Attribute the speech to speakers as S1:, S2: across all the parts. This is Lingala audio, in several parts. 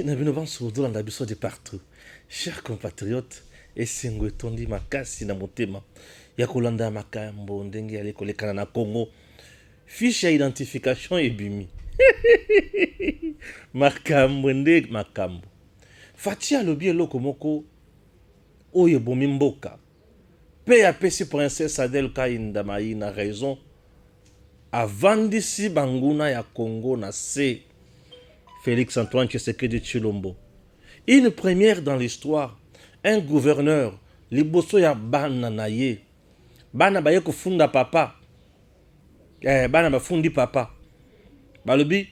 S1: Nabinoban Soudou de partout. Chers compatriotes, et Sengo Tondi Makasi na motema. Yakolanda Makambo, Ndenge ale kolekana na Congo. Fiche ya identification ebimi. Makambo nde makambo. Fatia lobi eloko moko oyo bomi mboka. Pe ya pesi princesse Adèle Kainda na raison. Avant d'ici banguna ya Congo na se Félix Antoine Tshisekedi Tshilombo. Une première dans l'histoire, un gouverneur, liboso ya bana na ye. Bana baye kufunda papa. Bana bafundi papa. Balobi,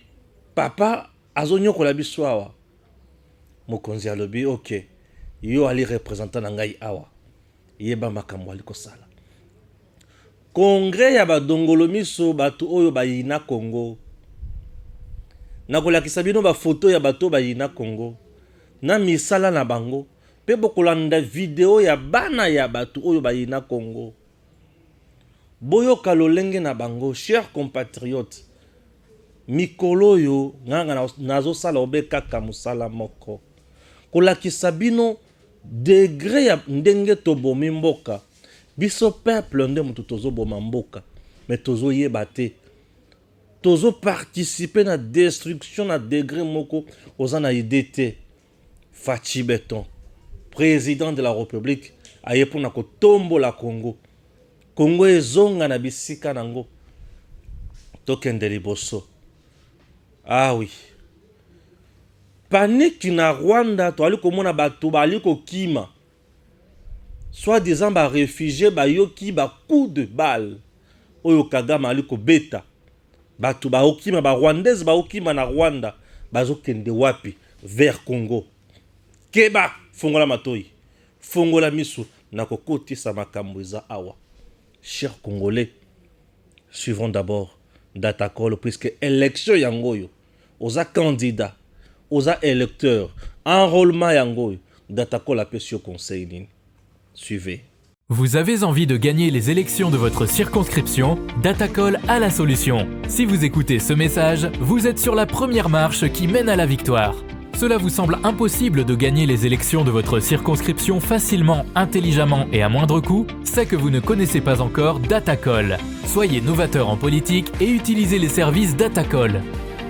S1: papa azonyo ko la biso awa. Mokonzi alobi, ok. Yo ali représentant na ngai awa. Yeba makambo ali kosala. Congrès ya badongolo miso batu oyo bayina Congo. Nakolakisa bino ba photo ya bato bayina Congo. Na misala na bango. Pe bokolanda video ya bana ya batu oyo bayina Congo. Boyo kalolenge na bango, chers compatriotes. Mikolo yo nganga nazo sala obe kaka musala moko. Kolakisa bino degré ya ndenge tobomi mboka. Biso peuple nde mutu tozo boma mboka. Mais tozo yeba te. Tozo participer na destruction na degré moko ozana idete. Fachi Beton, président de la République, aye pona ko tombo la Congo. Congo ezonga na bisika nango. Tokende liboso. Ah oui. Panique na Rwanda, to ali komona bato bali ko kima. Soit disant ba réfugiés ba yoki ba coup de balle. Oyo Kagame ali ko beta. Bato ba okima ba rwandaise ba okima na Rwanda, bazo kende wapi vers Congo. Keba fongola matoi. Fongola misu na kokoti sa makambo eza awa. Chers Congolais, suivons d'abord Datacol puisque élection yangoyo, oza candidat, oza électeur, enrôlement yangoyo, Datacol a sur conseil ligne. Suivez.
S2: Vous avez envie de gagner les élections de votre circonscription? Datacol a la solution. Si vous écoutez ce message, vous êtes sur la première marche qui mène à la victoire. Cela vous semble impossible de gagner les élections de votre circonscription facilement, intelligemment et à moindre coût? C'est que vous ne connaissez pas encore Datacol. Soyez novateur en politique et utilisez les services Datacol.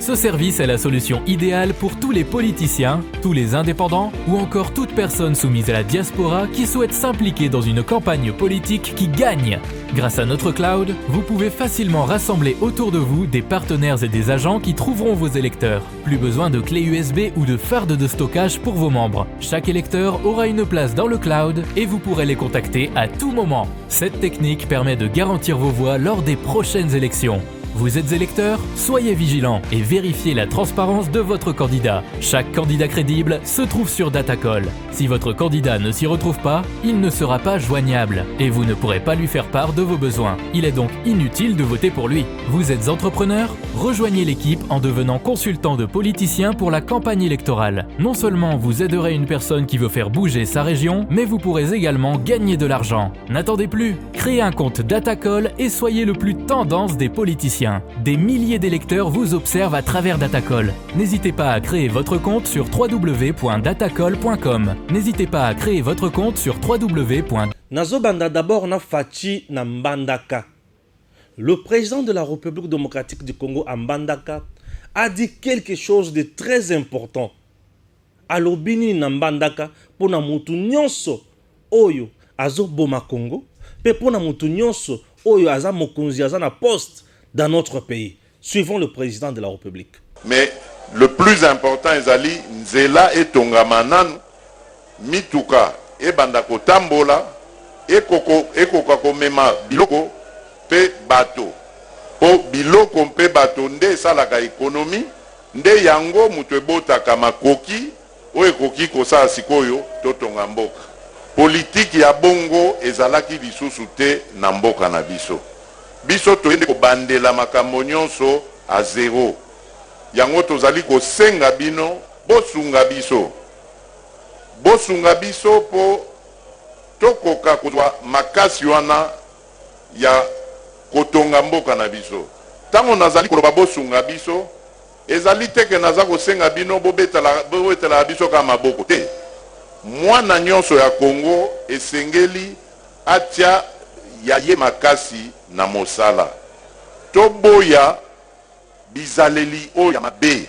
S2: Ce service est la solution idéale pour tous les politiciens, tous les indépendants ou encore toute personne soumise à la diaspora qui souhaite s'impliquer dans une campagne politique qui gagne. Grâce à notre cloud, vous pouvez facilement rassembler autour de vous des partenaires et des agents qui trouveront vos électeurs. Plus besoin de clés USB ou de fardes de stockage pour vos membres. Chaque électeur aura une place dans le cloud et vous pourrez les contacter à tout moment. Cette technique permet de garantir vos voix lors des prochaines élections. Vous êtes électeur? Soyez vigilant et vérifiez la transparence de votre candidat. Chaque candidat crédible se trouve sur Datacol. Si votre candidat ne s'y retrouve pas, il ne sera pas joignable et vous ne pourrez pas lui faire part de vos besoins. Il est donc inutile de voter pour lui. Vous êtes entrepreneur? Rejoignez l'équipe en devenant consultant de politicien pour la campagne électorale. Non seulement vous aiderez une personne qui veut faire bouger sa région, mais vous pourrez également gagner de l'argent. N'attendez plus, créez un compte Datacol et soyez le plus tendance des politiciens. Des milliers d'électeurs vous observent à travers Datacol. N'hésitez pas à créer votre compte sur www.datacol.com. N'hésitez pas à créer votre compte sur www.
S1: Nazobanda d'abord na Fachi na Mbandaka. Le président de la République démocratique du Congo à Mbandaka a dit quelque chose de très important. Alobini na Mbandaka pona mutu nyonso oyo azo boma Congo, pe pona mutu nyonso oyo aza mokonzi aza na poste dans notre pays. Suivons le président de la République.
S3: Mais le plus important, Ezali, Nzela et Tongamanan, Mituka, et Bandako Tambola, et Koko Mema Biloko, Pe Bato. Po Biloko Pe Bato, Nde Salaka économie, Nde Yango Mutebota Kamakoki, Oe Koki Kosa Sikoyo, Totongamboka. Politique ya Bongo, Ezalaki Lisusu te Namboka na biso. Biso toyende ko bandela makambo nyonso a zéro. Yango tozali ko senga bino bosunga biso. Bosunga biso po tokoka kozwa makasi wana ya kotonga mboka na biso. Tango nazali koloba bosunga biso, ezali te ke naza kosenga bino bobetela biso kaka maboko te. Mwana nyonso ya Congo esengeli atia ya ye makasi na mosala. Toboya bizaleli oyo ya mabe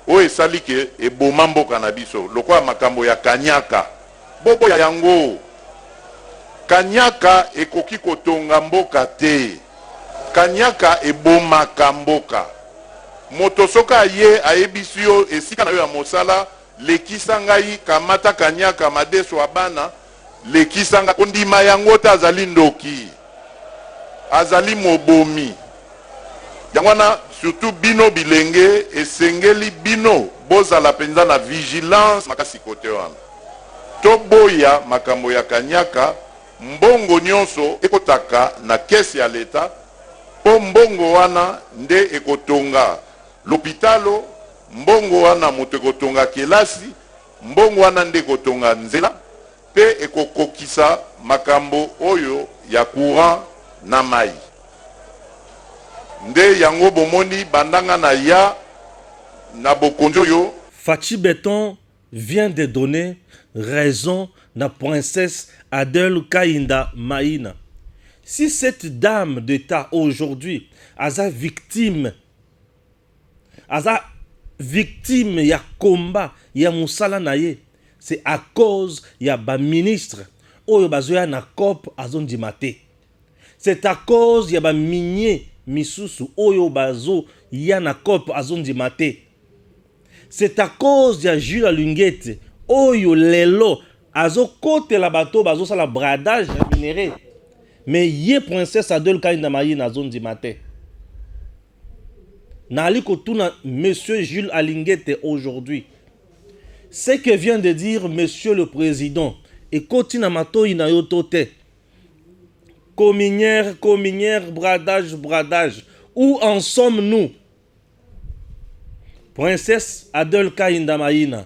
S3: oyo esali ke eboma mboka na biso lokola makambo ya kanyaka. Boboya yango. Kanyaka ekoki kotonga mboka te. Kanyaka ebomaka mboka. Moto soka ye ayebisi yo esika na yo ya mosala lekisa ngai kamata kanyaka madeso abana lekisa ngai ondima yango te azali ndoki azali mobomi. Yango wana surtout bino bilenge esengeli bino bozala penza na vigilance makasi kote wana. Toboya makambo ya kanyaka mbongo nyonso ekotaka na kesi ya leta po mbongo wana nde ekotonga l'hôpitalo, mbongo wana moto ekotonga kelasi, mbongo wana nde ekotonga nzela, pe ekokokisa makambo oyo ya courant na mai. Nde yango bomoni bandanga na ya na bokonjo yo.
S1: Fachi Beton vient de donner raison na princesse Adele Kainda Maïna. Si cette dame d'État aujourd'hui a victime ya combat ya musala na ye, c'est à cause ya ba ministre oyo bazoya na COP azondimate. C'est à cause ya ba minier misusu oyo bazo ya na COP azondimate. C'est à cause ya Jules Alingete oyo lelo azo kote la bateau bazo sala bradage minéré. Mais ye princesse Adele Kainda Maïna azondimate. Nali kotuna monsieur Jules Alingete aujourd'hui. Ce que vient de dire monsieur le président et continue mato ina yotote. Cominière, bradage. Où en sommes-nous? Princesse Adele Kainda Maïna.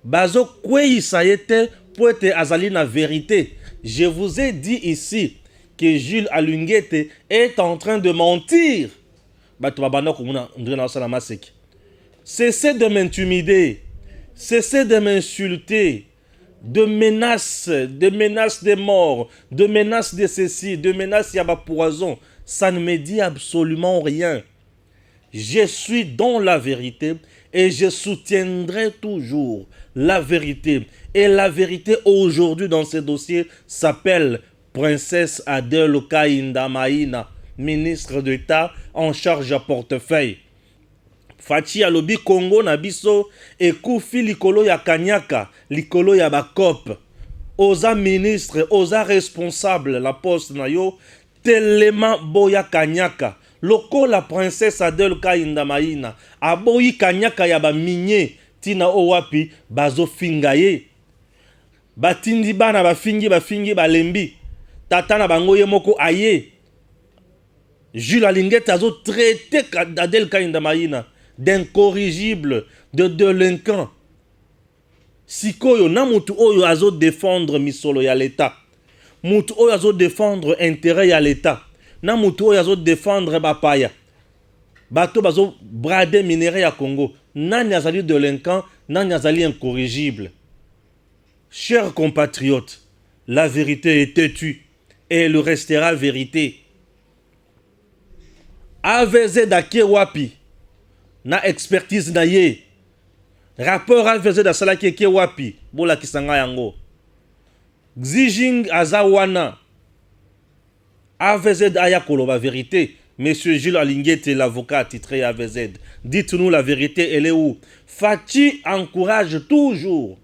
S1: Bazo kwei sayete poete azali na vérité. Je vous ai dit ici que Jules Alingete est en train de mentir. Cessez de m'intimider, cessez de m'insulter, de menaces de mort, de menaces de ceci, de menaces yaba poison. Ça ne me dit absolument rien. Je suis dans la vérité et je soutiendrai toujours la vérité. Et la vérité aujourd'hui dans ce dossier s'appelle Princesse Adele Kainda Maïna, ministre d'État en charge à portefeuille. Fachi alobi Congo na biso ekufi likolo ya kanyaka, likolo ya bakop. Oza ministre, oza responsable la poste na yo, telema boya kanyaka. Loko la princesse Adele Kainda Maïna, aboyi kanyaka ya ba minye, tina owapi bazo fingaye. Batindi bana bafingi balembi. Tata na bango ye moko aye. Jules Alingete azo traité Adele Kainda Maïna d'incorrigible, de délinquant. Sikoyo na mutu oyo azo défendre misolo ya l'État. Mutu oyo azo défendre intérêt ya l'État. Na mutu oyo azo défendre bapaya. Bato bazo brader minéraux ya Congo. Nani azali délinquant, nani azali incorrigible. Chers compatriotes, la vérité est têtue et elle restera vérité. AVZ dake wapi na expertise na ye. Rapport AVZ da salaki ke wapi bola kisanga yango. Xijing azawana. AVZ aya koloba vérité. Monsieur Jules Alingete, l'avocat titré AVZ. Dites-nous la vérité, elle est où? Fachi encourage toujours.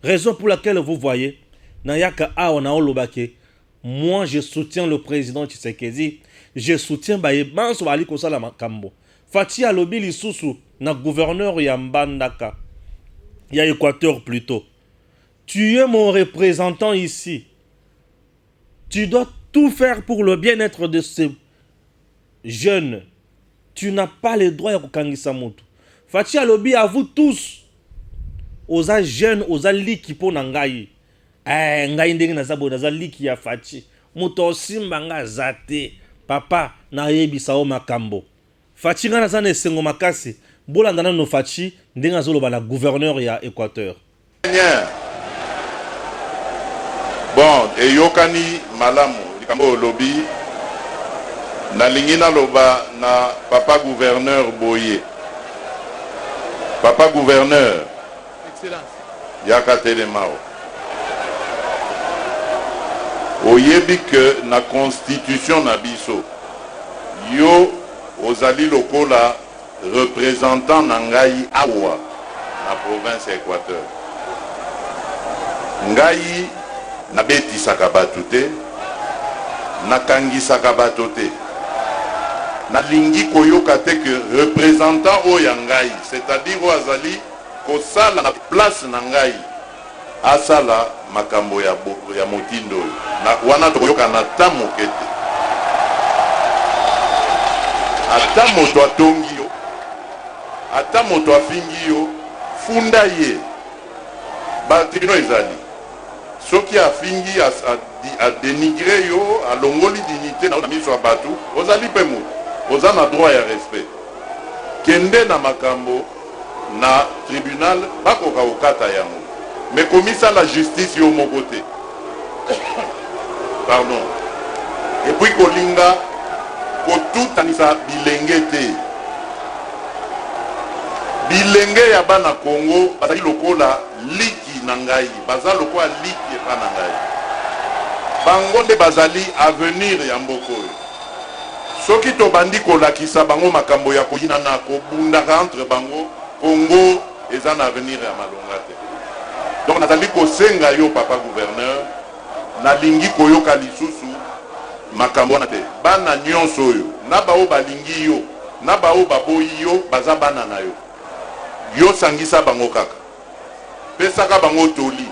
S1: Raison pour laquelle vous voyez, Nayaka Aona Olobake, moi je soutiens le président Tshisekedi, je soutiens Bayebanso Ali Kosala Makambo. Fachi Alobi Lisusu, na gouverneur Yambandaka, ya Équateur plutôt. Tu es mon représentant ici. Tu dois tout faire pour le bien-être de ces jeunes. Tu n'as pas le droit de Kangisa Moto. Fachi Alobi à vous tous. Oza jeune, oza liki po na ngai. Ngai ndenge na zabo na liki ya Fachi. Moto simba nga zate. Papa na yebisa o makambo. Fachi nga na zane sengo makasi. bolanda na no Fachi ndenge azoloba na gouverneur ya Équateur.
S3: Bon, eyokani malamu likambo lobby na lingina loba na papa gouverneur Boye. Papa gouverneur. Excellence. Yaka telemao. Oyebi que na constitution na biso yo ozali lokola représentant na ngai awa na province Équateur. Ngai na beti sakabatu te, na kangi sakabatu te. Na lingi koyoka te que représentant o ya ngai, c'est-à-dire o azali kosala na place na ngai asala makambo ya motindo na wana tokoyoka na tamu kete. Ata moto atongi yo, ata moto afingi yo, funda ye batrino ezali soki afingi a dénigrer yo, a longoli dignité na miso abatu, ozali pe moto oza na droit ya respect. Kende na makambo na tribunal bakoka okata yango, mais komisa la justice yo moko te. Pardon. Et puis kolinga kotutanisa bilenge te. Bilenge ya bana Congo bazali lokola liki na ngai, baza lokola liki epa na ngai. Bango nde bazali avenir ya mboko oyo. Soki tobandi kolakisa bango makambo ya koyina na kobundaka entre bango, Congo eza na avenir ya malonga te. Donc nazali kosenga yo papa gouverneur, nalingi koyoka lisusu makambo wana te. Bana nyonso oyo na bao balingi yo, na bao baboyi yo, baza bana na yo. Yo sangisa bango kaka, pesaka bango toli,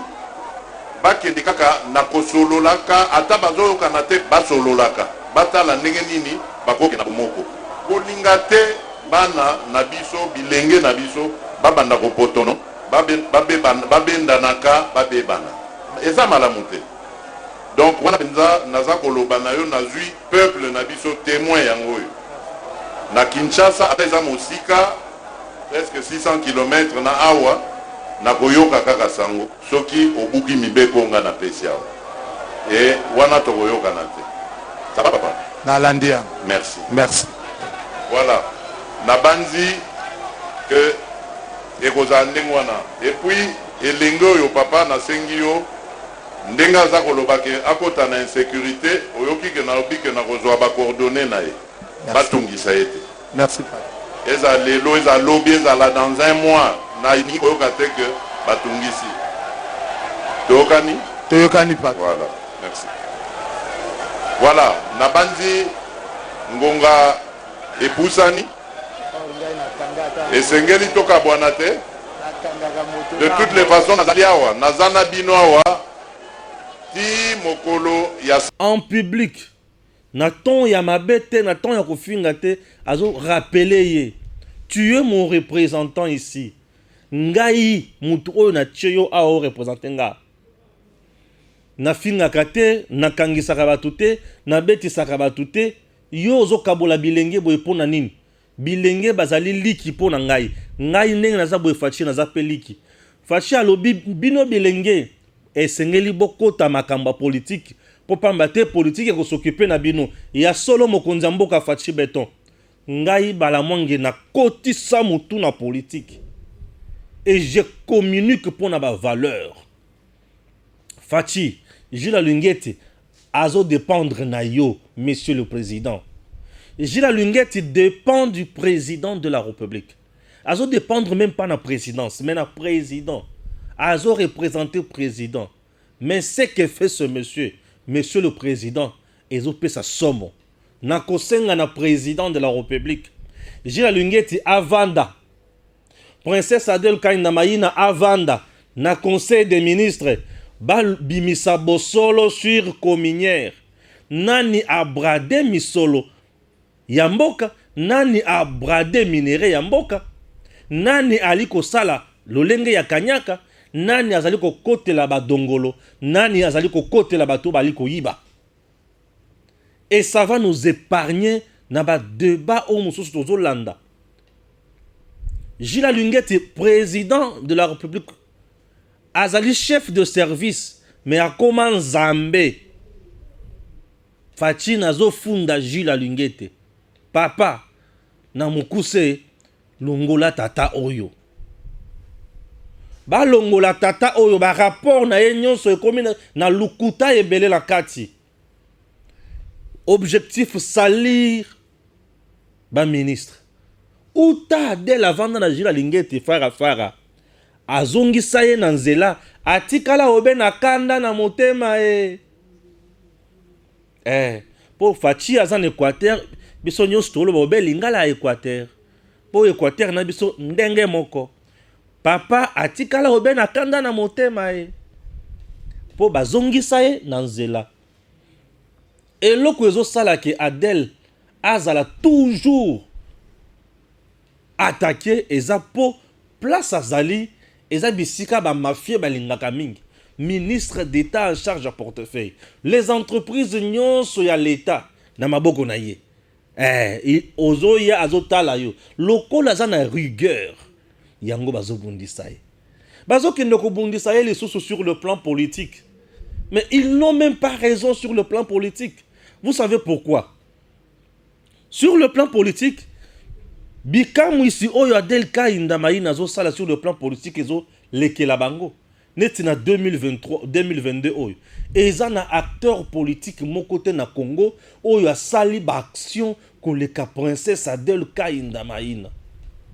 S3: bakende kaka na kosololaka, ata bazoyoka na te basololaka, batala ndenge nini bakoke na bomoko. Kolinga te bana na biso, bilenge na biso, babanda kopotono, babendanaka, babebana. Eza malamu te. Donc wana penza naza koloba na yo nazwi peuple na biso témoin yango yo. Na Kinshasa ata eza mosika presque 600 km na awa na koyoka kaka sango soki obuki mibeko nga na pesi awa. Et wana to koyoka na te. Ça va papa?
S4: Na landia.
S3: Merci.
S4: Merci.
S3: Voilà. Na banzi que ekozandeng wana. Et puis elengo yo papa na sengi yo ndenga za kolobake akota na insécurité oyoki ke na obike na kozwa ba coordonnées na ye. Batungisa ete.
S4: Merci papa.
S3: Eza lelo eza lobby eza là dans un mois na ini koyoka te que batungisi. Toyokani?
S4: Toyokani papa.
S3: Voilà. Merci. Voilà, na banzi ngonga epusani esengeli toka bwana te. De toutes les façons nazali awa nazana bino awa ti mokolo ya
S1: En public, na ton ya mabete, na ton ya kofinga te, azo rappeler ye. Tu es mon représentant ici. Ngai mutu oyo na tcheyo ao représenter nga. Na finga kate, na kangisaka batu te, na betisaka batu te, yo ozo kabola bilenge boye pona nini? Bilenge bazali liki pona ngai. Ngai ndenge naza boye Fachi naza pe liki. Fachi alobi bino bilenge esengeli bokota makambo politique po pamba te politique ko s'occuper na bino. Ya solo mokonzi ya mboka Fachi Beton. Ngai bala mwange na kotisa mutu na politique. Et je communique pour na ba valeur. Fachi, Gilles Lungete, azo dépendre na yo, monsieur le président. Gilles Lungete dépend du président de la République. Azo dépendre même pas na présidence, mais na président. Azo représenter président. Mais ce que fait ce monsieur, monsieur le président, ezo pe sa somme. Na kosenga na président de la République. Gilles Lungete avanda. Princesse Adel Kaina Maïna avanda. Na conseil des ministres. Bal bimisa bosolo sur cominière. Nani abrade misolo yamboka, nani abrade minere yamboka, nani aliko sala lolenge ya kanyaka, nani azaliko kote la badongolo, nani azaliko kote la bato baliko yiba. Et ça va nous épargner na ba débat au mususu tozolanda. Gilles Alungete, président de la République, azali chef de service, mais à comment Zambé Fachi nazo funda Gilles Alungete. Papa, na mukuse longola tata oyo. Ba longola tata oyo, ba rapport na ye nyonso ekomi na lukuta ebele la kati. Objectif salir ba ministre. Uta de la vanda na Gilles Alungete fara. Azongisa ye na nzela, atikala obe na kanda na motema e. Pour Fachi azan Équateur, biso nyonso tolo obe lingala Équateur. Pour Équateur na biso ndenge moko. Papa atikala obe na kanda na motema e. Pour bazongisa ye na nzela. Eloko ezo sala ke Adel azala toujours attaqué eza po place azali eza bisika ba mafia balingaka mingi. Ministre d'État en charge à portefeuille. Les entreprises nyonso ya l'État na maboko na ye. Ozo ya azotala yo. Lokola za na rigueur. Yango bazo bundisa ye. Bazo kende ko bundisa ye les sous sur le plan politique. Mais ils n'ont même pas raison sur le plan politique. Vous savez pourquoi? Sur le plan politique, bikamu ici oyo Adel Kainda maina zo sala sur le plan politique ezo lekela bango. Neti na 2023 2022 oyo. Eza na acteur politique mon côté na Congo oyo a sali ba action koleka princesse Adel Kainda maina.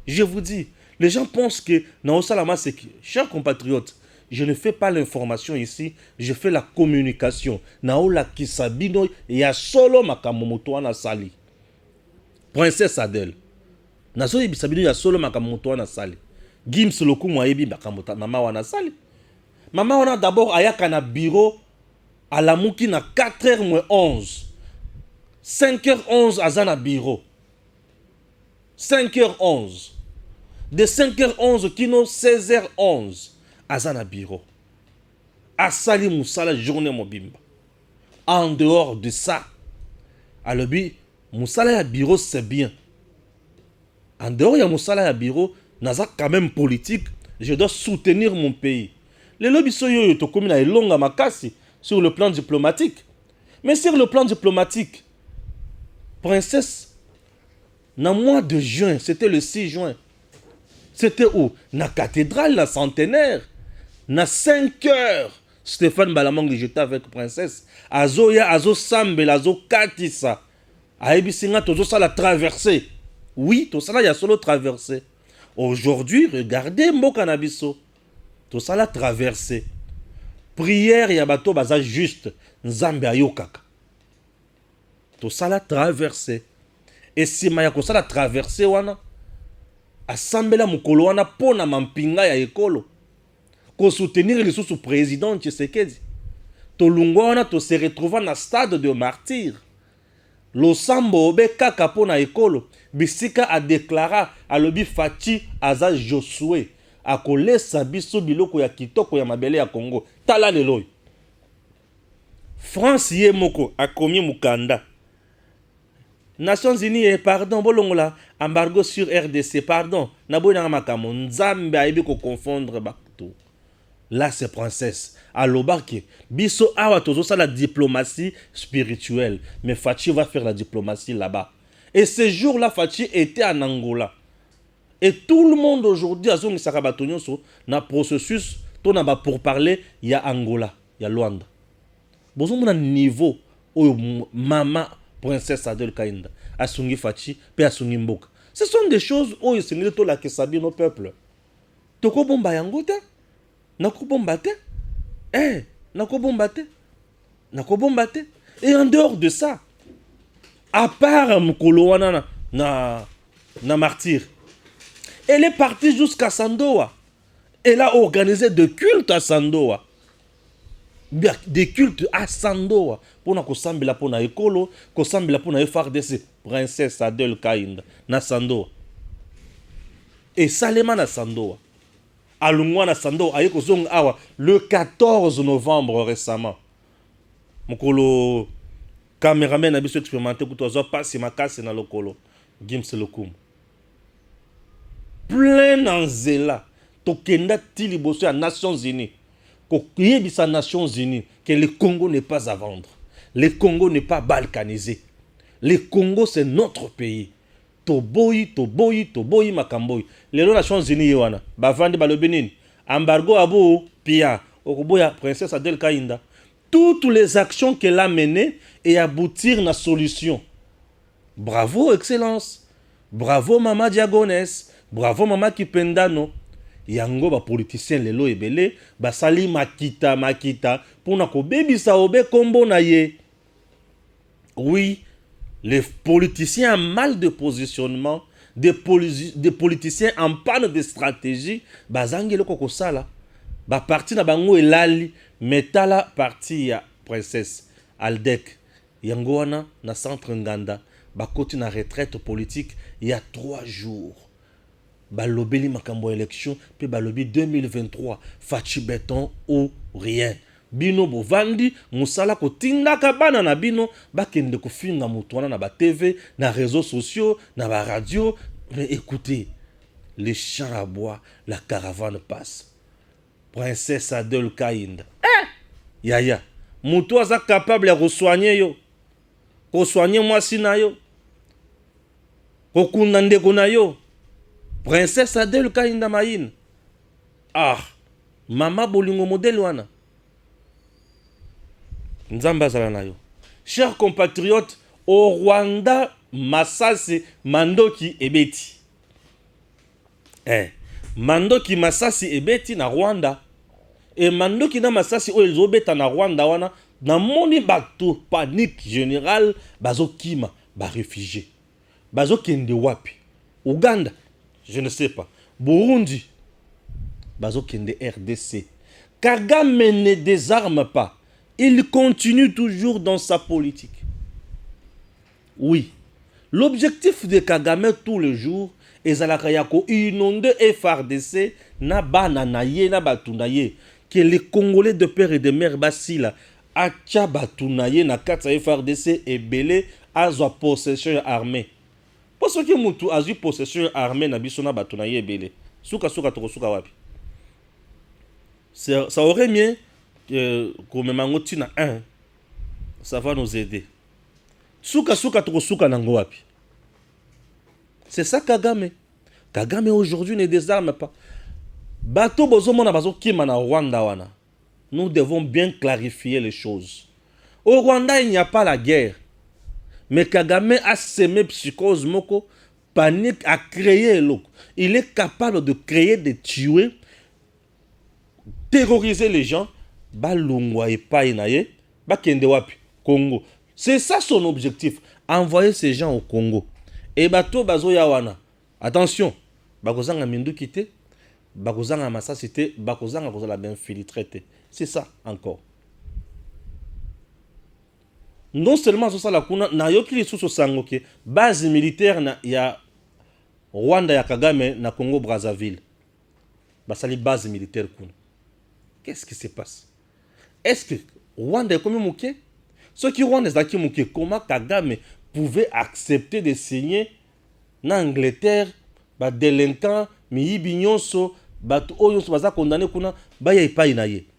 S1: Je vous dis, les gens pensent que na osalama c'est que, chers compatriotes, je ne fais pas l'information ici, je fais la communication. Na ola kisabino ya solo makamomoto na sali. Princesse Adel. Na so yebisabino ya solo makamomoto na sali. Gims lokumu ayebi makamota mama wana sali. Maman on a d'abord ayaka na bureau à la mouki na 4h-11. 5h11 azana bureau. 5h11. De 5h11 kino 16h11 azana bureau. Asali musala journée mobimba. En dehors de ça, alobi musala ya bureau c'est bien. En dehors ya musala ya bureau, naza quand même politique, je dois soutenir mon pays. Les lobbies soyo to komi na elonga makasi sur le plan diplomatique. Mais sur le plan diplomatique, princesse, na mois de juin, c'était le 6 juin. C'était où? Na cathédrale, na centenaire. Na 5 heures. Stéphane Balamang j'étais avec princesse. Azoya, azo sambel, azo katisa. Aebisinga tozo sa la traversée. Oui, tout ça là, il y a solo traversée. Aujourd'hui, regardez Mboka Nabiso. Tout ça la traversée. Prière ya bato baza juste. Nzambe ayokaka. Tout ça la traversée. Et si maya ko ça la traversée wana. Asambela mukolo wana pona mampinga ya ekolo. Ko soutenir les sous président Tshisekedi. To lungwa wana to se retrouver na stade de martyr. Losambo obe kaka pona ekolo. Bisika a déclaré à lobi Fachi aza Josué. A kolesa biso biloko ya kitoko ya mabele ya Congo. Tala lelo. France ye moko a komi mukanda. Nations Unies, pardon, bolongola, embargo sur RDC, pardon. Nabo na makamo nzambe aibi ko confondre bakto. Là c'est princesse. Alobake, biso awa tozo sa la diplomatie spirituelle, mais Fachi va faire la diplomatie là-bas. Et ce jour-là, Fachi était en Angola. Et tout le monde aujourd'hui a zongi sakabatonyo so na processus to na ba pour parler, il y a Angola, il y a Luanda. Bozo mona niveau oyo mama princesse Adel Kainda asungi Fachi pe asungi mboka. Ce sont des choses oyo sengeli to la kesabi no peuple. Toko bomba yango te? Nako bomba te? Nako bomba te? Nako bomba te? Et en dehors de ça, à part mukolo wana na martyr, elle est partie jusqu'à Sandoa. Elle a organisé des cultes à Sandoa. Des cultes à Sandoa. Pour na sambila pour na ekolo, ko sambila pour na FARDC, princesse Adel Kainda na Sandoa. Et Salema na Sandoa. Alungwa na Sandoa ayeko zong awa le 14 novembre récemment. Mokolo cameraman a biso expérimenté kuto zo passe makase na lokolo Gims Lokum. plein en zéla tokenda ti liboso ya Nations Unies koyebisa Nations Unies que le Congo n'est pas à vendre, le Congo n'est pas balkanisé, le Congo c'est notre pays. Toboyi makamboyi lelo Nations Unies wana bavandi balobi nini embargo abo pia okoboya princesse Adèle Kainda. Toutes les actions qu'elle a menées et aboutir à la solution. Bravo, Excellence. Bravo, Mama Diagones. Bravo, Mama Kipendano. Yango, ba politicien lelo ebele, ba sali makita. Pour na ko bebi sa obe kombo na ye. Oui, les politiciens en mal de positionnement, des politiciens en panne de stratégie, ba zangelo koko sala. Ba parti na bango elali. Metala parti ya princesse Aldec Yangoana na centre Nganda bakoti na retraite politique il y a 3 jours. Balobeli makambo élection puis balobi 2023 fachi béton ou rien. Bino bovandi musala kotinda kabana na bino bakende kofinga mutwana na ba TV na réseaux sociaux na ba radio. Mais écoutez, les champs à bois, la caravane passe. Princesse Adèle Kainda. Yaya, mutu aza capable de soigner yo. Ko soigner mwasi na yo. Ko kunda ndeko na yo. Princesse Adèle Kainda Maïn. Ah, mama bolingo modèle wana. Nzamba zala na yo. Chers compatriotes, au Rwanda, Masasi Mandoki ebeti. Mandoki Masasi ebeti na Rwanda. Et Mandoki na Masasi oyo ezobeta na Rwanda wana na moni bato panique générale bazo kima ba réfugié. Bazo kende wapi? Uganda, je ne sais pas. Burundi, bazo kende RDC. Kagame ne désarme pas. Il continue toujours dans sa politique. Oui. L'objectif de Kagame tous les jours ezalaka ya ko inonde FRDC na bana na ye na batunda ye. Que les Congolais de père et de mère basila acha batunaye na kata FRDC et belé azwa possession armée. Pour ce qui mutu azu possession armée na biso na batunaye belé. Suka tokosuka wapi. Ça aurait mieux comme mangoti na 1. Ça va nous aider. Suka tokosuka nango wapi. C'est ça Kagame. Kagame aujourd'hui ne désarme pas. Bato bozomona bazo kima na Rwanda wana. Nous devons bien clarifier les choses. Au Rwanda, il n'y a pas la guerre. Mais Kagame a semé psychose moko, panique, a créé l'eau. Il est capable de créer, de tuer, terroriser les gens. Balungwa et painaye, bakende wapi, Congo. C'est ça son objectif. Envoyer ces gens au Congo. Et bato bazo yawana. Attention, bakozanga mindu kite. Bakozanga masasité, bakozanga kozala ben filtré. C'est ça encore. Non seulement ça la kuna na yoki lisusu sangoke base militaire na ya Rwanda ya Kagame na Congo Brazzaville. Basali base militaire kuna. Qu'est-ce qui se passe? Est-ce que Rwanda est comme mouké? Ce qui Rwanda est mouké, comment Kagame pouvait accepter de signer na Angleterre ba délinquant mi binyonso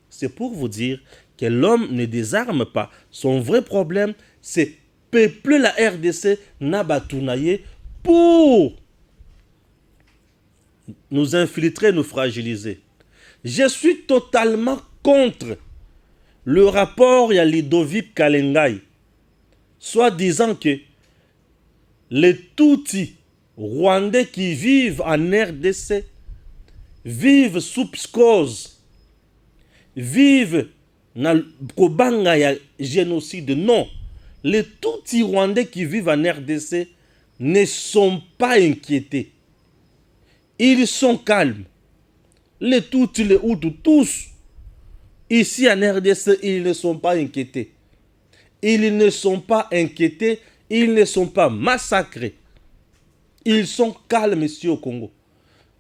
S1: c'est pour vous dire que l'homme ne désarme pas. Son vrai problème, c'est peupler la RDC Nabatunaye pour nous infiltrer, nous fragiliser. Je suis totalement contre le rapport à Ludovic Kalengai, soit disant que les Tutsis Rwandais qui vivent en RDC vivent sous psychose, vivent dans le génocide. Non, les Tutsis Rwandais qui vivent en RDC ne sont pas inquiétés. Ils sont calmes. Les Tutsis, les Hutus, tous, ici en RDC, ils ne sont pas inquiétés. Ils ne sont pas inquiétés, ils ne sont pas massacrés. Ils sont calmes ici au Congo.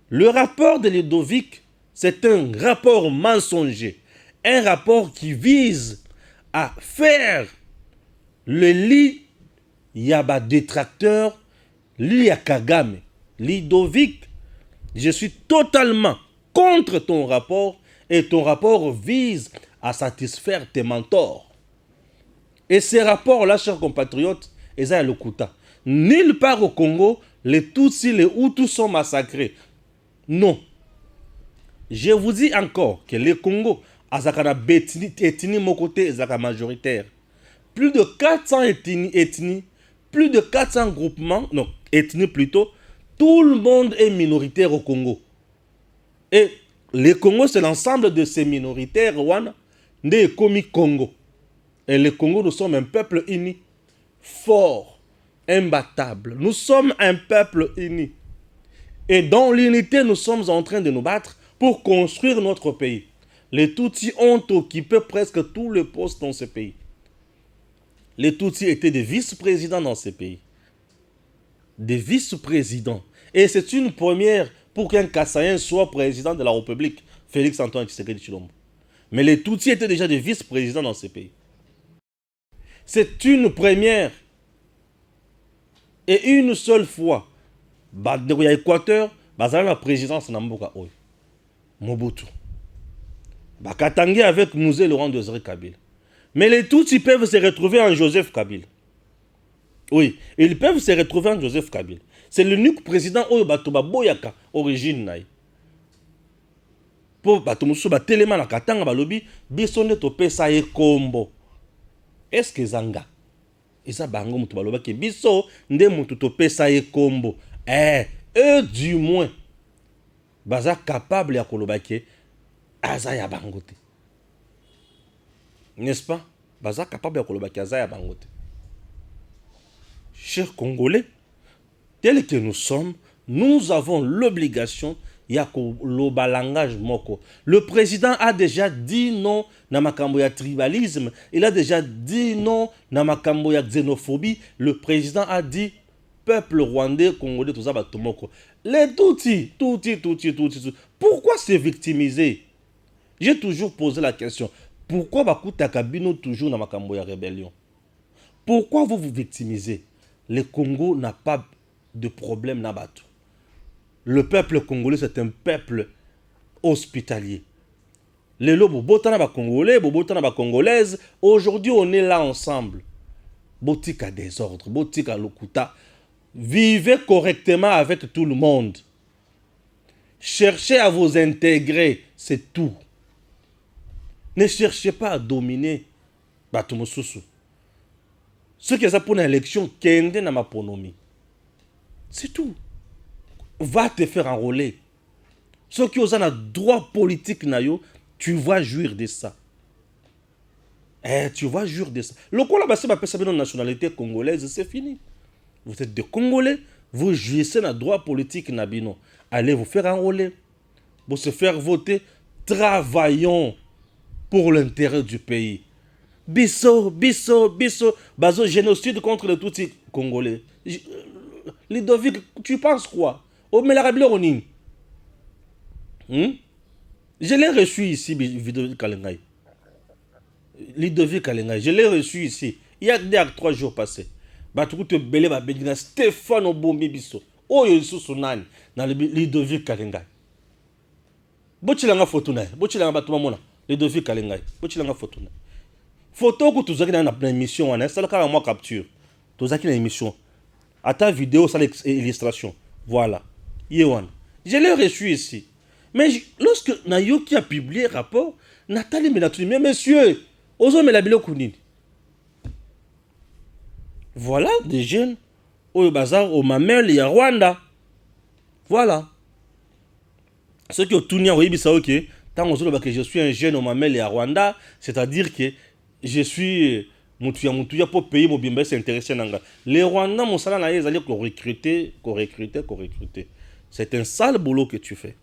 S1: Le rapport de Ludovic, c'est un rapport mensonger. Un rapport qui vise à faire le lit Yaba détracteur, lit à Kagame. Ludovic Je suis totalement contre ton rapport et ton rapport vise à satisfaire tes mentors. Et ces rapports-là, chers compatriotes, ils ont le Kuta. Nulle part au Congo, les Tutsis, les Hutus sont massacrés. Non. Je vous dis encore que le Congo, à Zakana ethnie, mon côté, Zaka majoritaire. Plus de 400 ethnies, plus de 400 groupements, non, ethnies plutôt, tout le monde est minoritaire au Congo. Et le Congo, c'est l'ensemble de ces minoritaires, des commis Congo. Et le Congo, nous sommes un peuple uni, fort, imbattable. Nous sommes un peuple uni. Et dans l'unité, nous sommes en train de nous battre pour construire notre pays. Les Tutsis ont occupé presque tous les postes dans ce pays. Les Tutsis étaient des vice-présidents dans ce pays. Des vice-présidents. Et c'est une première pour qu'un Kassaïen soit président de la République, Félix Antoine Tshisekedi Tshilombo. Mais les Tutsis étaient déjà des vice-présidents dans ce pays. C'est une première. Et une seule fois, il y a Équateur, il y a la présidence de Mobutu. Katangé avec Mouzé Laurent Désiré Kabila. Mais les Tutsis peuvent se retrouver en Joseph Kabila. Oui, ils peuvent se retrouver en Joseph Kabila. C'est l'unique président où Batoba Boyaka, origine. Pour Batomusu Batelema na Katanga Balobi, Bissonne Topesa et Kombo. Est-ce que Zanga? Isa Bango Mutubaloba qui Bisso, Nde Mututopesa et Kombo. Eux du moins, Baza capable ya Kolobake, Azaya Bangote. N'est-ce pas? Baza capable ya Kolobake, Azaya Bangote. Chers Congolais, tels que nous sommes, nous avons l'obligation de langage moko. Le président a déjà dit non na makambo ya tribalisme. Il a déjà dit non na makambo ya xénophobie. Le président a dit peuple rwandais, congolais, tout ça, batomoko. Les Tutsis. Pourquoi se victimiser? J'ai toujours posé la question. Pourquoi Bakuta Kabino toujours na makambo ya rébellion? Pourquoi vous vous victimisez? Le Congo n'a pas de problème Nabatou. Le peuple congolais, c'est un peuple hospitalier. Les lobos, botana ba congolais, botana ba congolaise. Aujourd'hui, on est là ensemble. Botika désordre, botika lokuta. Vivez correctement avec tout le monde. Cherchez à vous intégrer, c'est tout. Ne cherchez pas à dominer Batomosusu. Ce qui est ça pour une élection, kende na maponomi. C'est tout. Va te faire enrôler. Ceux qui ont un droit politique, tu vas jouir de ça. Tu vas jouir de ça. Le coup là-bas, c'est ma nationalité congolaise, c'est fini. Vous êtes des Congolais, vous jouissez d'un droit politique, Nabino. Allez vous faire enrôler. Vous se faire voter. Travaillons pour l'intérêt du pays. Bisso. Bazo, génocide contre les Tutsis congolais. Ludovic, tu penses quoi? Oh, mais l'Arabie Ronine. Je l'ai reçu ici, Ludovic Kalengai. Ludovic Kalengai, je l'ai reçu ici. Il y a 3 jours passés. Batukuto Bele Babedina, Stéphane Obombi Bisso. Oh, il y a Sunani, dans le Ludovic Kalengai. Bochilanga Fotuna, Bochilanga Batumamona, Ludovic Kalengai, Bochilanga Fotuna. Photo que tu as dans la émission, c'est le cas de moi capture. Tu as dans l'émission. À ta vidéo, ça l'illustration. Voilà. Yewan. Je l'ai reçu ici. Mais lorsque Nayoki a publié le rapport, Nathalie me l'a dit, mais monsieur, ozo me l'a bilo kunini. Voilà des jeunes au bazar, au Mamel et à Rwanda. Voilà. Ceux qui ont tout nié, oui, ça ok. Tant que je suis un jeune au Mamel et à Rwanda, c'est-à-dire que je suis Moutuya pour payer mon bimbe, c'est intéressant. Les Rwandais, mon salaire, ils allaient recruter. C'est un sale boulot que tu fais.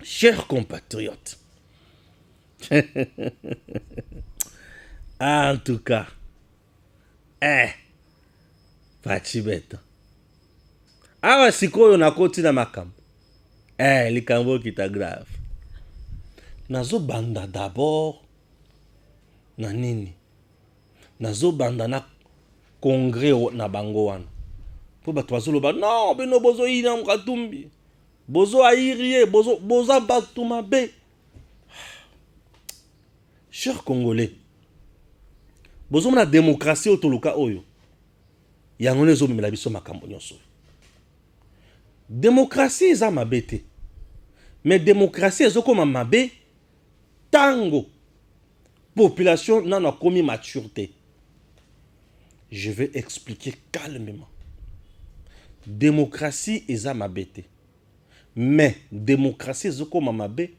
S1: Chers compatriotes. En tout cas. Pachibeta. Awa sikoyo nakoti na makambo. Likambo kita grave. Nazo banda d'abord. Na nini? Nazo banda na congrès na bango wana. Po bato bazoloba non bino bozo ina mkatumbi. bozo aïrie, bozo batumabe. Chers Congolais, bozo na démocratie au toluka oyo. Yango lezo mimela biso makambo nyonso. Démocratie eza mabe te. Mais démocratie ezokoma mabe tango population n'en a commis maturité. Je vais expliquer calmement. Démocratie eza mabe te. Mais démocratie ezokoma mabe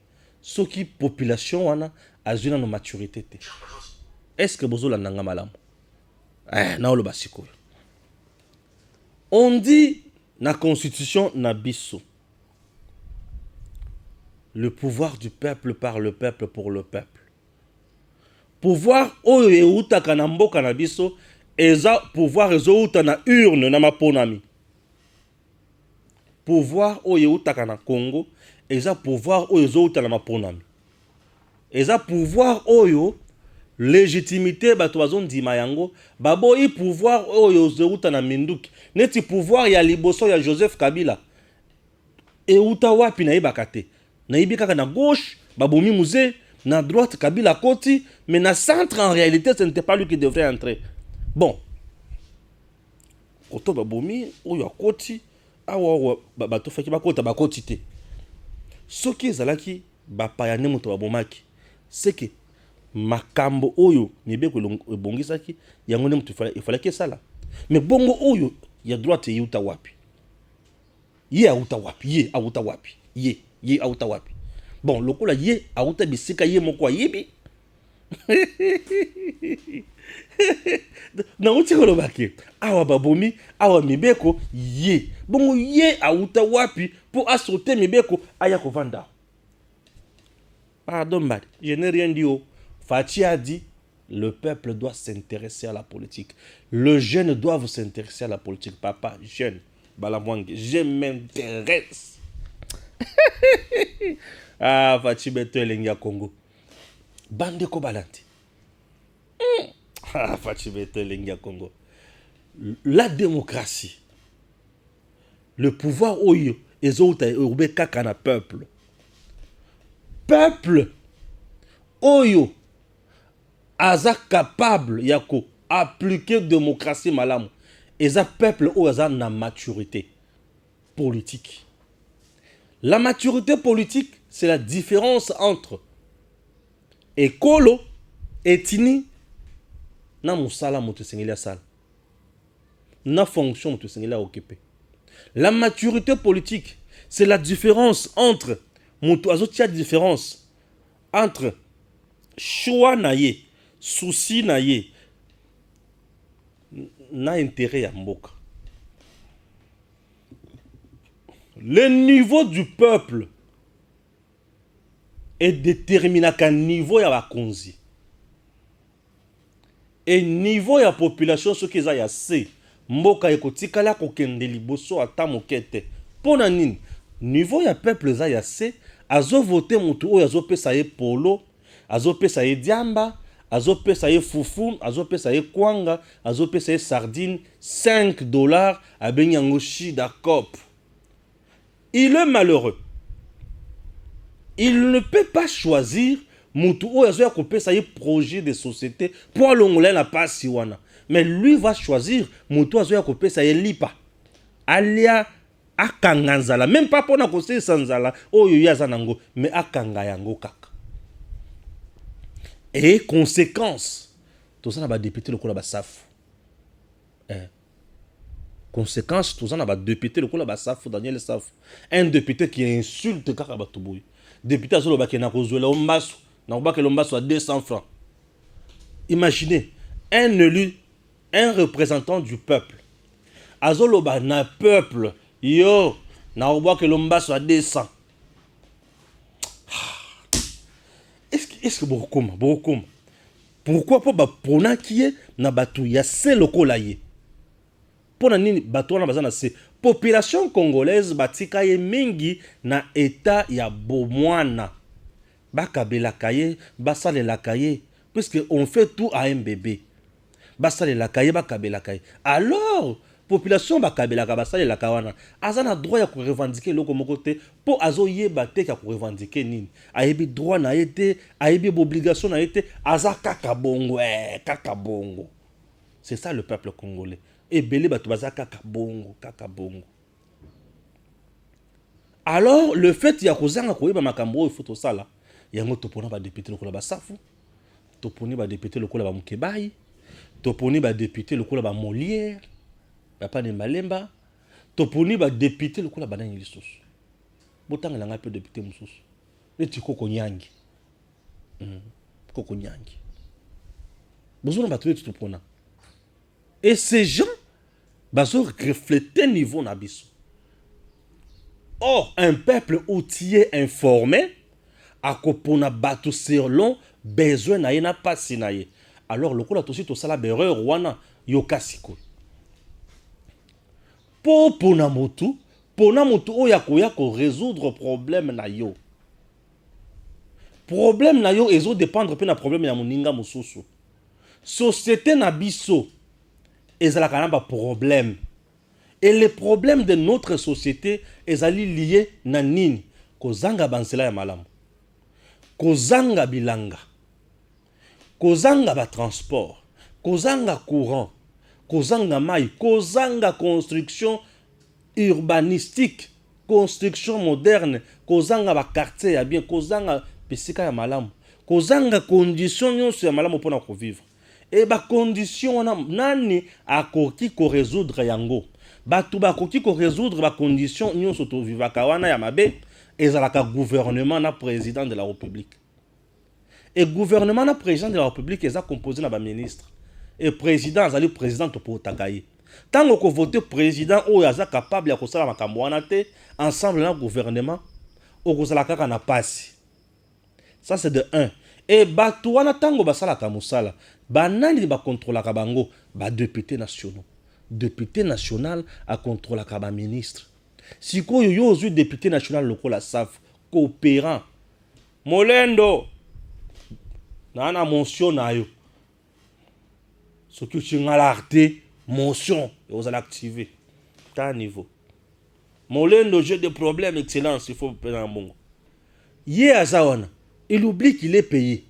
S1: soki population wana azuna no maturité te. Est-ce que bozo la nanga malamu? Na olo basiko. On dit na constitution na biso. Le pouvoir du peuple par le peuple pour le peuple. Pouvoir oyo eutaka na mboka na biso eza pouvoir ezouta na urne na maponami. Pouvoir oyo eutaka na Congo eza pouvoir oyo ezouta na maponami. Eza pouvoir oyo légitimité bato bazondima yango babo i pouvoir oyo ezouta na minduki neti pouvoir ya liboso ya Joseph Kabila euta wapi na yebaka te. Na yebi kaka na gauche babomi musée, na droite Kabila koti, mais na centre en réalité ce n'était pas lui qui devrait entrer. Bon. Koto babomi oyo akoti awa bato faki bakota bakoti te. Soki ezalaki bapayane moto babomaki, c'est que makambo oyo mibeko ebongisaki yango ne moto ifalaki esala. Mais bongo oyo ya droite yuta wapi? Ye auta wapi? Ye auta wapi? Ye auta wapi? Bon, lokola ye auta bisika ye moko ayibi. Na uti kolobaki awa babomi awa mibeko ye. Bongo ye auta wapi pour assoter mibeko aya kovanda. Pardon, Mad, je n'ai rien dit. Fachi a dit le peuple doit s'intéresser à la politique. Le jeune doit s'intéresser à la politique. Papa, jeune, Balamwange, je m'intéresse. Ah, Fachi Beto Elengia Congo. Bande ko balanti. Ah, Fachi Beto Elengia Congo. La démocratie. Le pouvoir oyo ezouta urbe kaka na peuple. Peuple oyo aza capable yako appliquer démocratie malamu. Eza peuple oyo aza na maturité politique. La maturité politique, c'est la différence entre écolo, ethnie, na musala moto sengeli sala. Na fonction moto sengeli occupé. La maturité politique, c'est la différence entre moto azotia différence entre choix na ye, souci na ye, na intérêt ya mboka. Le niveau du peuple est déterminé à niveau ya bakonzi. Et niveau ya population ce qui est ya C, mboka ekotikala kokende liboso ata mokete. Pona nini? Niveau ya peuple za ya C, azo voter mutu oyo azo pesa ye polo, azo pesa ye diamba, azo pesa ye fufu, azo pesa ye kwanga, azo pesa ye sardine, $5 à benyango shida cop. Il est malheureux. Il ne peut pas choisir mutu oyo azo ya kopesa ye projet de société pour alongola na pasi wana. Mais lui va choisir mutu azo ya kopesa ye lipa. Alia akanga nzala, même pas pour na kose sanzala oyo yaza nango, mais akanga yango kaka. Et conséquence, tout ça na ba député lokola ba safu. Conséquence, tout ça na ba député lokola ba safu Daniel Safu. Un député qui insulte kaka ba toboy. Député azolo ba kena kozwela ombaso, na ba ke lombaso à 200 francs. Imaginez un élu, un représentant du peuple. Azolo ba na peuple yo na oba que l'ombaso à 200. Est-ce que beaucoup pourquoi pas ba pona qui est na batu ya se lokola ye. Pona nini batu na bazana se population congolaise batika ye mingi na état ya bomwana. Bakabela kaye, basale la kaye puisque on fait tout à un bébé. Basale la kaye bakabela kaye. Alors population bakabelaka basalelaka wana aza na droit ya korevendiquer eloko moko te mpo azoyeba te ya korevendiquer nini ayebi droit na ye te ayebi obligation na ye te aza kaka bongo kaka bongo. C'est ça le peuple congolais. Ebele bato baza kaka bongo kaka bongo. Alors le fait ya kozanga koyeba makambo oyo faut tosala yango topona ba député lokola basafu, toponi ba député lokola ba mukebai, toponi ba député lokola ba Molière, ba ne Malemba, toponi ba député lokola ba nani lisusu. Botanga langa pe député mususu. Neti Koko Nyangi. Koko Nyangi. Besoin ba tuer tout pona. Et ces gens bazo refléter niveau na biso. Or, un peuple outillé, informé, a kopona batu selon besoin na ye na pasi na ye. Alors, le coup là, tout ça la berreur wana yokasiko. Pona motu oya ko résoudre problème na yo. Problème na yo ezo dépendre pe na problème ya moninga mususu. Société na biso ezalaka na ba problème. Et les problèmes de notre société ezali liés na nini? Kozanga bansela ya malamu. Kozanga bilanga. Kozanga ba transport. Kozanga courant. Kozanga mai. Kozanga construction urbanistique. Construction moderne. Kozanga ba quartier ya bien. Kozanga pesika ya malamu. Kozanga condition nyonso ya malamu pona ko vivre. Et ba condition wana nani akoki ko résoudre yango? Batu bakoki ko résoudre ba condition nyonso to vivaka wana ya mabe ezalaka gouvernement na président de la République. Et gouvernement na président de la République eza composé na ba ministre. Et président azali président to potakaye. Tango ko voter président oyo aza capable ya kosala makambo wana te ensemble na gouvernement okozala kaka na pasi. Ça c'est de 1. Et batu wana tango basala ka musala banani ba contrôlaka bango ba députés nationaux. Député national à contrôler la ministre. Si vous avez député national local SAF coopérant, Molendo, nana mention na yo. Ce que tu as l'arté, mention, vous allez activer. À niveau. Molendo, j'ai des problèmes, excellence, il faut prendre un bon. Yé Azawana, il oublie qu'il est payé.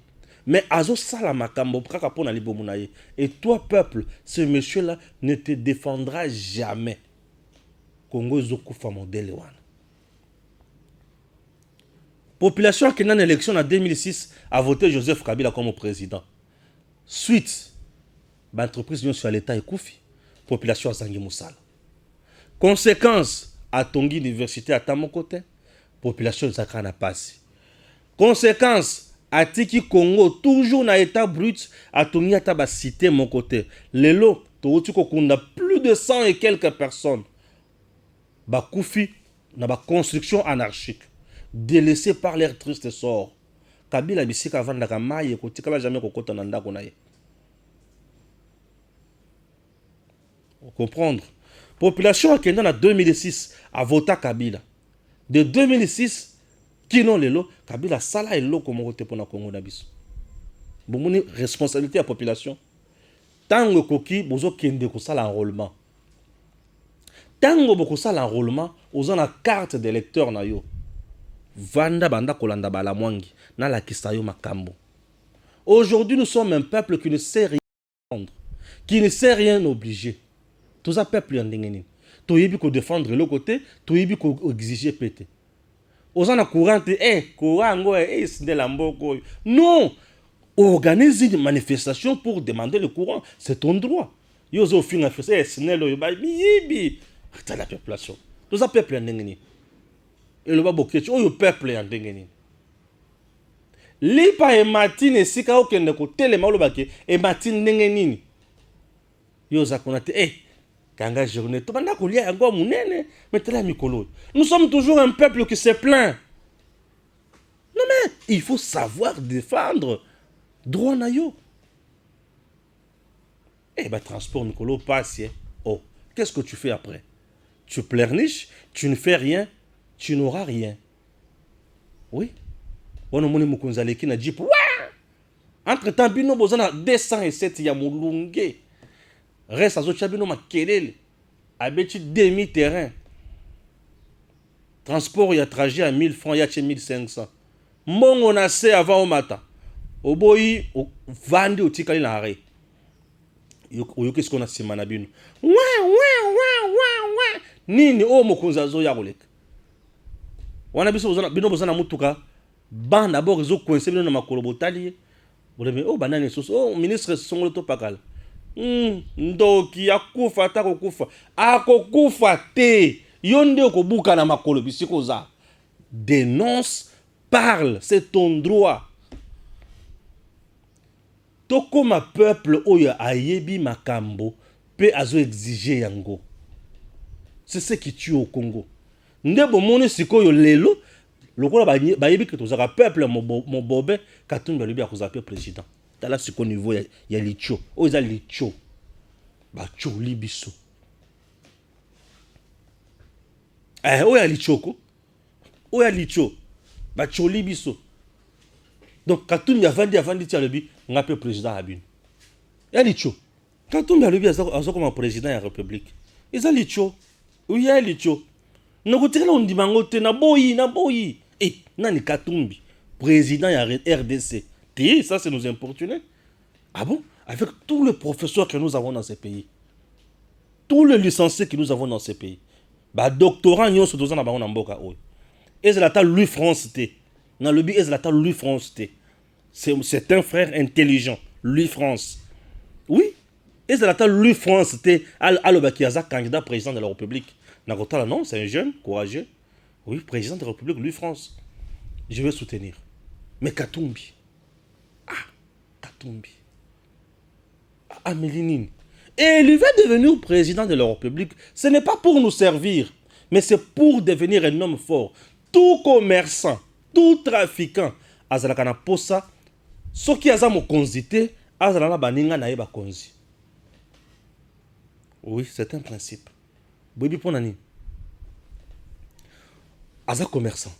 S1: Mais azo salama kambo kaka pona libomunaye. Et toi peuple, ce monsieur là ne te défendra jamais. Congo zokufa modèle wana. Population qui n'a une élection en 2006 a voté Joseph Kabila comme président. Suite, l'entreprise n'y sur l'état et koufi. Population a zangi musala. Conséquence, à Tongi Université à Tamokote, population zakana passi. Conséquence, Atiki Congo, toujours na état brut, a Tongi Ataba cité mon côté. Lelo, on a plus de 100 et quelques personnes. Ba koufi, na ba construction anarchique. Délaissés par leur triste sort. Kabila bisika vandaka maye, kotika jamais kokota nanda konaye. Comprendre. Population a Kenya en 2006 a voté Kabila. De 2006, Kino lelo, Kabila sala elo comme voté pour na Congo nabiso. Bon, responsabilité à la population. Tango koki, bozo kende ko sala enrôlement. Tango boko sala enrôlement, ozo na carte d'électeur na yo. Vanda banda kolanda bala mwangi, na la kisayo makambo. Aujourd'hui, nous sommes un peuple qui ne sait rien prendre, qui ne sait rien obliger. Tout ça peuple yandengeni. To yebi ko défendre le côté, to yebi ko exiger pété. Ozana courante, courango, c'est la mboko. Non! Organise une manifestation pour demander le courant. C'est ton droit. Yozo fin a fait, c'est nelo, yibi. C'est la population. Tout ça peuple yandengeni. Et le baboke, oh, peuple yandengeni. Lipa e matine sika okende ko telema olobake e matine ndengeni. Yoza konate, Kanga journée, tout le monde mikolo. Nous sommes toujours un peuple qui se plaint. Non mais, il faut savoir défendre droit na yo. Transport Mikolo passe. Oh, qu'est-ce que tu fais après? Tu pleurniches, tu ne fais rien, tu n'auras rien. Oui. On a moni mukunzale ki na jeep. Entre temps, bino bozana 207 ya mulunge. Reste à Zochabino Makelele. abeti demi-terrain. Transport, il y a trajet à 1000 francs, il y a 1500. Mon on a assez avant au matin. Au boy, vandi au tikali na arrêt. Qu'est-ce qu'on a si manabino? Ouais. Nini o mokonzazo ya rolek. Wana biso bino bozana mutuka. Ban d'abord ils ont coincé bino na makolo botali. Bolebe oh banane soso oh ministre songolo to pakala. Ndoki akufa ta kokufa. Akokufa te. Yonde okobuka na makolo bisiko za. Dénonce, parle, c'est ton droit. Toko ma peuple oya ayebi makambo pe azo exiger yango. C'est ce qui tue au Congo. Ndebo moni sikoyo lelo lokola bayebi que tozaka peuple mon bobé katumba lobi akozapa président. Tala siko niveau ya licho. Oza licho. Ba cho libiso. Oya lichoko. Oya licho. Ba cho libiso. Donc katumba avandi tia lobi ngape président abine. Ya licho. Katumba lobi azo comme président de la République. Eza licho. Oui, ya licho. Nokotikela ondimango te na boyi. Nani Katumbi, président de la RDC. Ça c'est nous importuner. Ah bon? Avec tous les professeurs que nous avons dans ces pays. Tous les licenciés que nous avons dans ces pays. Bah doctorant nyon se dozana bango na mboka oy. Ezalata lui France T. Na lobby ezalata lui France T. C'est un frère intelligent, lui France. Oui. Ezalata lui France T. Aloba qui a candidat président de la République. Nakotala non, c'est un jeune courageux. Oui, président de la République, lui France. Je vais soutenir. Mais Katumbi. Katumbi. Amélinine. Et il va devenir président de la République. Ce n'est pas pour nous servir, mais c'est pour devenir un homme fort. Tout commerçant, tout trafiquant, azalaka na posa, soki aza mokonzité, azalana baninga na yeba konzi. Oui, c'est un principe. Bobi ponani. Aza commerçant.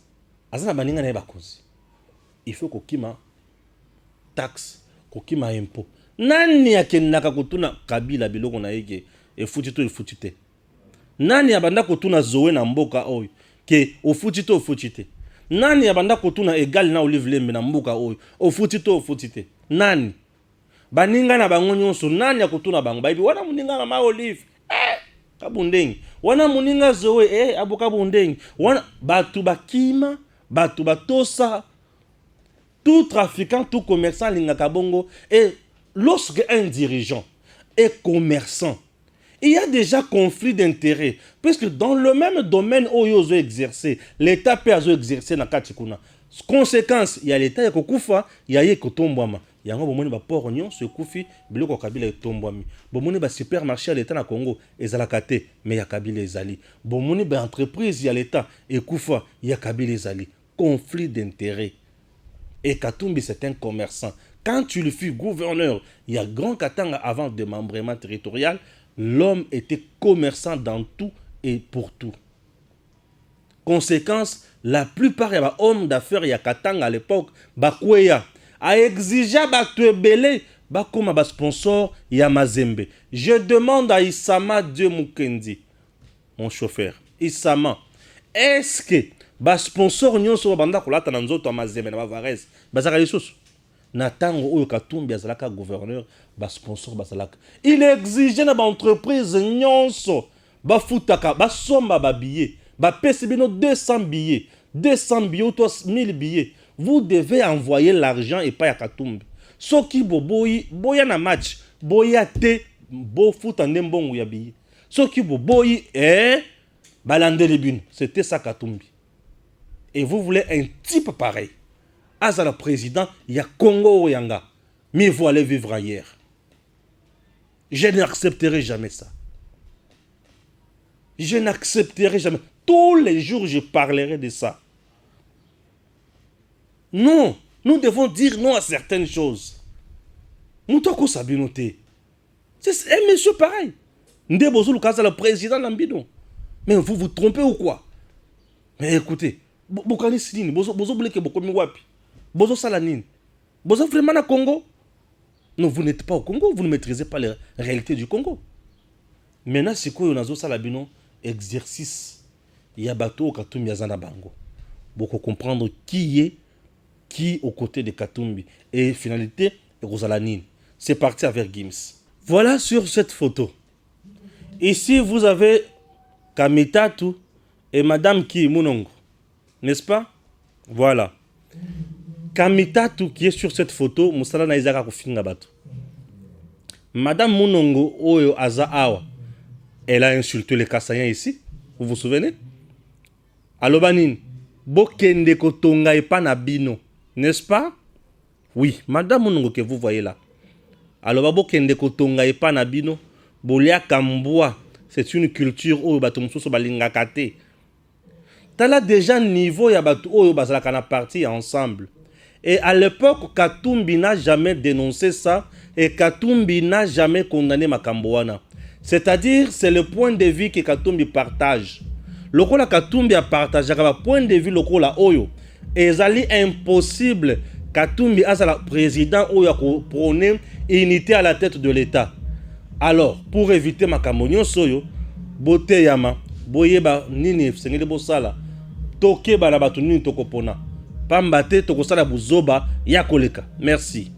S1: Aza na baninga na yeba konzi. Il faut kokima taxe, kokima impôt. Nani akendaka kotuna Kabila biloko na yeke efuti te. Nani abanda kotuna Zoé na mboka oyo ke ofuti te. Nani abanda kotuna Egal na Olive Lembe na mboka oyo ofuti te. Nani baninga na bango nyonso nani akotuna bango bayibi wana muninga na ma Olive kabundengi wana muninga Zoé aboka bundengi wana batu bakima batu batosa tout trafiquant tout commerçant lingaka bongo et lorsque un dirigeant est commerçant, il y a déjà conflit d'intérêts. Parce que dans le même domaine où ils ont exercé, l'État peut exercer dans Katikuna. Conséquence, il y a l'État, il y a Kokufa, il y a Yekotombwama. Il y a un moment où il y a port oignon, ce Koufi, Biloko Kabila et Tombwami. Bon, il y a supermarché à l'État na Congo, et Zalakate, mais il y a Kabila et Zali. Bon, il y a entreprise, il y a l'État, et Koufa, il y a Kabila et Zali. Conflit d'intérêts. Et Katumbi, c'est un commerçant. Quand tu le fus gouverneur, il y a grand Katanga avant démembrement territorial, l'homme était commerçant dans tout et pour tout. Conséquence, la plupart des hommes d'affaires, il y a Katanga à l'époque, Bakweya, a exigé Batwebele, Bakoma ba sponsor, il y a Mazembe. Je demande à Isama Dieu Mukendi, mon chauffeur, Isama, est-ce que ba sponsor nyon so banda kolata na nzoto Mazembe na Bavarez, bazaka lisusu? Natango oyo Katumbi azalaka gouverneur ba sponsor bazalaka. Il exigeait na ba entreprise nyonso ba futaka ba somba ba billets, ba pesi bino 200 billets ou 1000 billets. Vous devez envoyer l'argent et pas ya Katumbi. Soki boboyi boya na match, boya te bo futa ndembongo ya billets. Soki boboyi balandeli bino, c'était ça Katumbi. Et vous voulez un type pareil. Azala président, il y a Congo Oyanga. Mais vous allez vivre ailleurs. Je n'accepterai jamais ça. Je n'accepterai jamais. Tous les jours, je parlerai de ça. Non, nous devons dire non à certaines choses. Nous devons s'abinoter. C'est un monsieur pareil. Ndebozo Lukaza, le président Lambidon. Mais vous vous trompez ou quoi? Mais écoutez, Bokani Sidini, Bozo Bleke Bokomi Wapi. Bozo Salanine. Bozo vraiment na Congo? Non, vous n'êtes pas au Congo, vous ne maîtrisez pas les réalités du Congo. Maintenant sikoyo nazosala bino exercice ya bato Katumbi azana bango. Beaucoup comprendre qui est qui aux côtés de Katumbi et finalité Rosalanine. C'est parti avec Gims. Voilà sur cette photo. Ici vous avez Kamitatu et Madame Ki Munongo. N'est-ce pas? Voilà. Kamitatu qui est sur cette photo, Moussala na Isaka Kofinga Bato. Madame Munongo Oyo Aza Awa, elle a insulté les Kassaïens ici. Vous vous souvenez? Alobanine, Bokende Kotonga et Panabino. N'est-ce pas? Oui, Madame Munongo que vous voyez là. Alors, Bokende Kotonga et Panabino, Bolia Kamboua, c'est une culture où Batumsuso Balingakate. T'as là déjà niveau ya Batu Oyo Bazalakana parti ensemble. Et à l'époque, Katumbi n'a jamais dénoncé ça et Katumbi n'a jamais condamné Makambouana. C'est-à-dire, c'est le point de vue que Katumbi partage. Lokola Katumbi a partagé le point de vue lokola Oyo. Et c'est impossible Katumbi a le président Oyo a prôné unité à la tête de l'État. Alors, pour éviter Makamonion Soyo, Bote Yama, Boyeba Nini, Sengele Bosala, Toke Balabatu Nini Tokopona. Pambate Tokosala Buzoba Yakoleka. Merci.